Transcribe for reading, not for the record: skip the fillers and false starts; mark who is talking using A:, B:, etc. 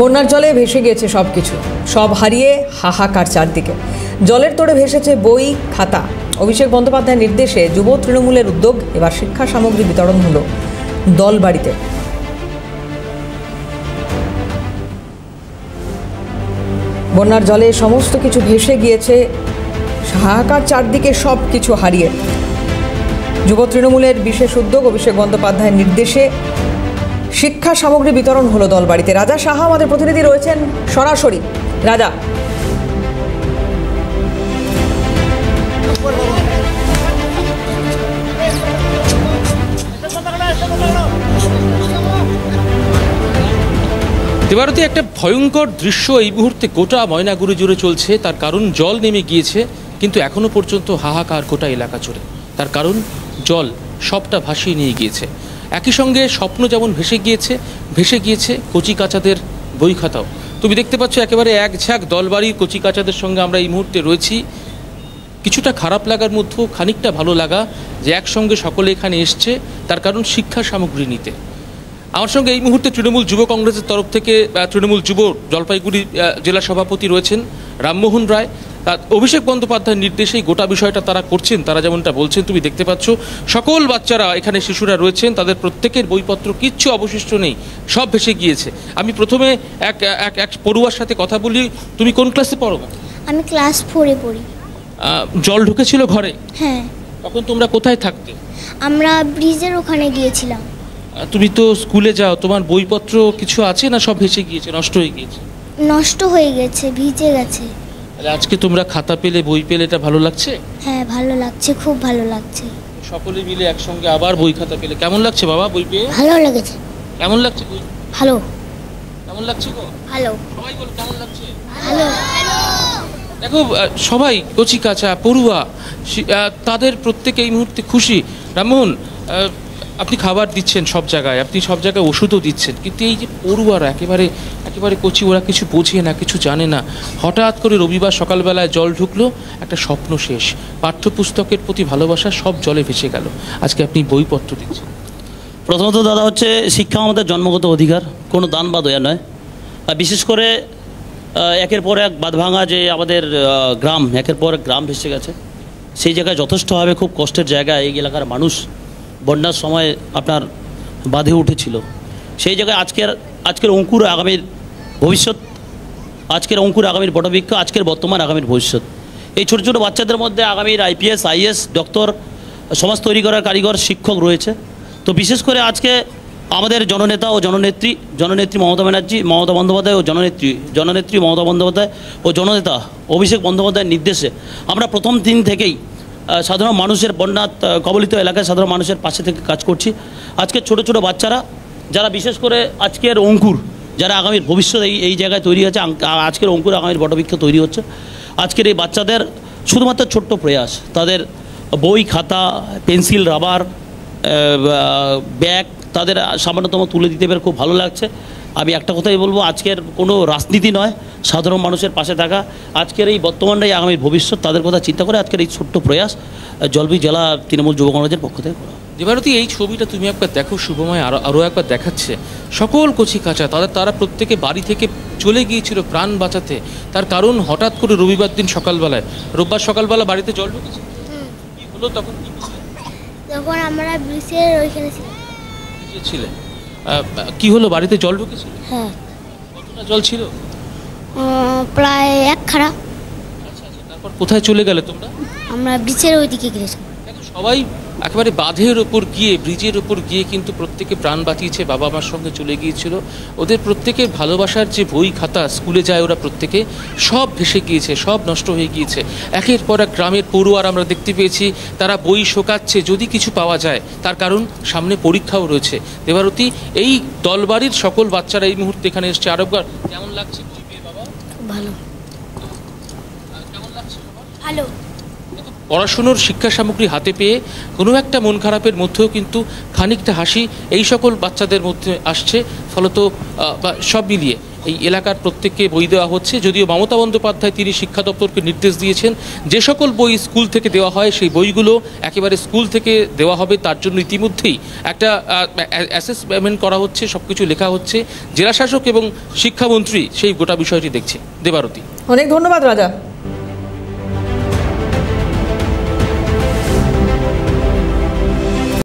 A: বন্যার জলে ভেসে গিয়েছে সবকিছু, সব হারিয়ে হাহাকার চারদিকে। জলের তোড়ে ভেসেছে বই, খাতা। অভিষেক বন্দ্যোপাধ্যায়ের নির্দেশে যুব তৃণমূলের উদ্যোগ এবার শিক্ষা সামগ্রী বিতরণ হলো দলবাড়িতে। বন্যার জলে সমস্ত কিছু ভেসে গিয়েছে, হাহাকার চারদিকে সব কিছু হারিয়ে। যুব তৃণমূলের বিশেষ উদ্যোগ অভিষেক বন্দ্যোপাধ্যায়ের নির্দেশে শিক্ষা সামগ্রী বিতরণ হলো দলবাড়িতে। রাজা সাহা আমাদের প্রতিনিধি রয়েছেন সরাসরি। রাজা,
B: দেবারতী, একটা ভয়ঙ্কর দৃশ্য এই মুহূর্তে গোটা ময়নাগুড়ি জুড়ে চলছে। তার কারণ জল নেমে গিয়েছে, কিন্তু এখনো পর্যন্ত হাহাকার গোটা এলাকা জুড়ে। তার কারণ জল সবটা ভাসিয়ে নিয়ে গিয়েছে। একই সঙ্গে স্বপ্ন যেমন ভেসে গিয়েছে কচি কাচাদের বই খাতাও। তুমি দেখতে পাচ্ছ একেবারে এক ঝাঁক দলবাড়ির কচি কাচাদের সঙ্গে আমরা এই মুহূর্তে রয়েছি। কিছুটা খারাপ লাগার মধ্যেও খানিকটা ভালো লাগা যে একসঙ্গে সকলে এখানে এসছে, তার কারণ শিক্ষা সামগ্রী নিতে। আমার সঙ্গে এই মুহূর্তে তৃণমূল যুব কংগ্রেসের তরফ থেকে তৃণমূল যুব জলপাইগুড়ি জেলা সভাপতি রয়েছেন রামমোহন রায়। অভিষেক বন্দ্যোপাধ্যায়ের নির্দেশেই গোটা বিষয়টা তারা করছেন। তারা যেমনটা বলছেন তুমি দেখতে পাচ্ছ, সকল বাচ্চারা এখানে, শিশুরা রয়েছেন, তাদের প্রত্যেকের বইপত্র কিচ্ছু অবশিষ্ট নেই, সব ভেসে গিয়েছে। আমি প্রথমে এক পড়ুয়ার সাথে কথা বলি। তুমি কোন ক্লাসে পড়ো?
C: আমি ক্লাস 4-এ পড়ি।
B: জল ঢুকেছিল ঘরে?
C: হ্যাঁ।
B: তখন তোমরা কোথায় থাকতে?
C: আমরা ব্রিজের ওখানে গিয়েছিলাম।
B: তুমি তো স্কুলে যাও, তোমার বইপত্র কিছু আছে না সব ভেসে গিয়েছে, নষ্ট হয়ে গিয়েছে?
C: নষ্ট হয়ে গেছে, ভিজে গেছে।
B: আজকে তোমরা খাতা পেলে, বই পেলে, এটা ভালো লাগছে?
C: হ্যাঁ, ভালো লাগছে, খুব ভালো লাগছে।
B: সকলে মিলে একসঙ্গে আবার বই খাতা পেলে কেমন লাগছে বাবা? বই পেয়ে
C: ভালো লেগেছে।
B: কেমন লাগছে?
C: ভালো।
B: কেমন লাগছে গো?
C: ভালো।
B: সবাই বল কেমন লাগছে?
C: ভালো।
B: দেখো, সবাই কচি কাঁচা পড়ুয়া, তাদের প্রত্যেকে এই মুহূর্তে খুশি। রামমোহন, আপনি খাবার দিচ্ছেন সব জায়গায়, আপনি সব জায়গায় ওষুধও দিচ্ছেন, কিন্তু এই যে পড়ুয়ারা একেবারে কচি, ওরা কিছু বোঝে না, কিছু জানে না। হঠাৎ করে রবিবার সকালবেলায় জল ঢুকলো, একটা স্বপ্ন শেষ, পাঠ্যপুস্তকের প্রতি ভালোবাসা সব জলে ভেসে গেল। আজকে আপনি বইপত্র দিচ্ছেন।
D: প্রথমত দাদা, হচ্ছে শিক্ষা আমাদের জন্মগত অধিকার, কোনো দান বা দয়া নয়। আর বিশেষ করে একের পর এক বাঁধভাঙা যে আমাদের গ্রাম, একের পর এক গ্রাম ভেসে গেছে, সেই জায়গায় যথেষ্টভাবে খুব কষ্টের জায়গায় এই এলাকার মানুষ বন্যার সময় আপনার বাঁধে উঠেছিল। সেই জায়গায় আজকের অঙ্কুর আগামীর ভবিষ্যৎ, আজকের অঙ্কুর আগামীর বটবৃক্ষ, আজকের বর্তমান আগামীর ভবিষ্যৎ। এই ছোটো ছোটো বাচ্চাদের মধ্যে আগামীর IPS, IAS, ডক্টর, সমাজ তৈরি করার কারিগর, শিক্ষক রয়েছে। তো বিশেষ করে আজকে আমাদের জননেতা ও জননেত্রী মমতা ব্যানার্জি, মমতা বন্দ্যোপাধ্যায় ও জননেত্রী মমতা বন্দ্যোপাধ্যায় ও জননেতা অভিষেক বন্দ্যোপাধ্যায়ের নির্দেশে আমরা প্রথম দিন থেকেই সাধারণ মানুষের, বন্যা কবলিত এলাকায় সাধারণ মানুষের পাশে থেকে কাজ করছি। আজকের ছোটো ছোটো বাচ্চারা যারা বিশেষ করে আজকের অঙ্কুর, যারা আগামীর ভবিষ্যৎ এই জায়গায় তৈরি হচ্ছে, আজকের অঙ্কুর আগামীর বটবৃক্ষ তৈরি হচ্ছে। আজকের এই বাচ্চাদের শুধুমাত্র ছোট্ট প্রয়াস, তাদের বই, খাতা, পেন্সিল, রাবার, ব্যাগ তাদের সামান্যতম তুলে দিতে পেরে খুব ভালো লাগছে। আমি একটা কথাই বলবো, আজকের কোনো রাজনীতি নয়, সাধারণ মানুষের পাশে থাকা, আজকের এই বর্তমানটাই আগামীর ভবিষ্যৎ, তাদের কথা চিন্তা করে আজকের এই ছোট্ট প্রয়াস জলপাইগুড়ি জেলা তৃণমূল যুব কংগ্রেসের পক্ষ থেকে করা।
B: দেবারতী, এই ছবিটা তুমি একবার দেখো, শুভময় আরও একবার দেখাচ্ছে সকল কচি কাঁচা, তারা প্রত্যেকে বাড়ি থেকে চলে গিয়েছিল প্রাণ বাঁচাতে। তার কারণ হঠাৎ করে রোববার সকালবেলা বাড়িতে জল ঢুকেছে। কি হলো তখন?
C: তখন আমরা ব্রিজের ওইখানে
B: ছিলেন। কি হলো, বাড়িতে জল ঢুকেছিল?
C: হ্যাঁ।
B: কতটা জল ছিল?
C: প্রায় 1 খাড়া।
B: আচ্ছা, তারপর কোথায় চলে গেলে তোমরা?
C: আমরা ব্রিজের ওইদিকে গেছিলাম।
B: সবাই একেবারে বাঁধের ওপর গিয়ে, ব্রিজের ওপর গিয়ে কিন্তু প্রত্যেকে প্রাণ বাঁচিয়েছে, বাবা মার সঙ্গে চলে গিয়েছিল। ওদের প্রত্যেকের ভালোবাসার যে বই খাতা, স্কুলে যায় ওরা প্রত্যেকে, সব ভেসে গিয়েছে, সব নষ্ট হয়ে গিয়েছে। একের পর এক গ্রামের পড়ুয়ার আমরা দেখতে পেয়েছি, তারা বই শোকাচ্ছে যদি কিছু পাওয়া যায়, তার কারণ সামনে পরীক্ষাও রয়েছে। দেবারতী, এই দলবাড়ির সকল বাচ্চারা এই মুহূর্তে এখানে এসছে। আরবগার, কেমন লাগছে বই পেয়ে বাবা?
C: ভালো।
B: কেমন লাগছে বাবা?
C: ভালো।
B: পড়াশুনোর শিক্ষা সামগ্রী হাতে পেয়ে কোনো একটা মন খারাপের মধ্যেও কিন্তু খানিকটা হাসি এই সকল বাচ্চাদের মধ্যে আসছে। ফলত সব মিলিয়ে এই এলাকার প্রত্যেককে বই দেওয়া হচ্ছে। যদিও মমতা বন্দ্যোপাধ্যায় তিনি শিক্ষা দপ্তরকে নির্দেশ দিয়েছেন যে সকল বই স্কুল থেকে দেওয়া হয় সেই বইগুলো একেবারে স্কুল থেকে দেওয়া হবে, তার জন্য ইতিমধ্যেই একটা অ্যাসেসমেন্ট করা হচ্ছে, সব কিছু লেখা হচ্ছে। জেলাশাসক এবং শিক্ষামন্ত্রী সেই গোটা বিষয়টি দেখছে। দেবারতী,
A: অনেক ধন্যবাদ রাজা।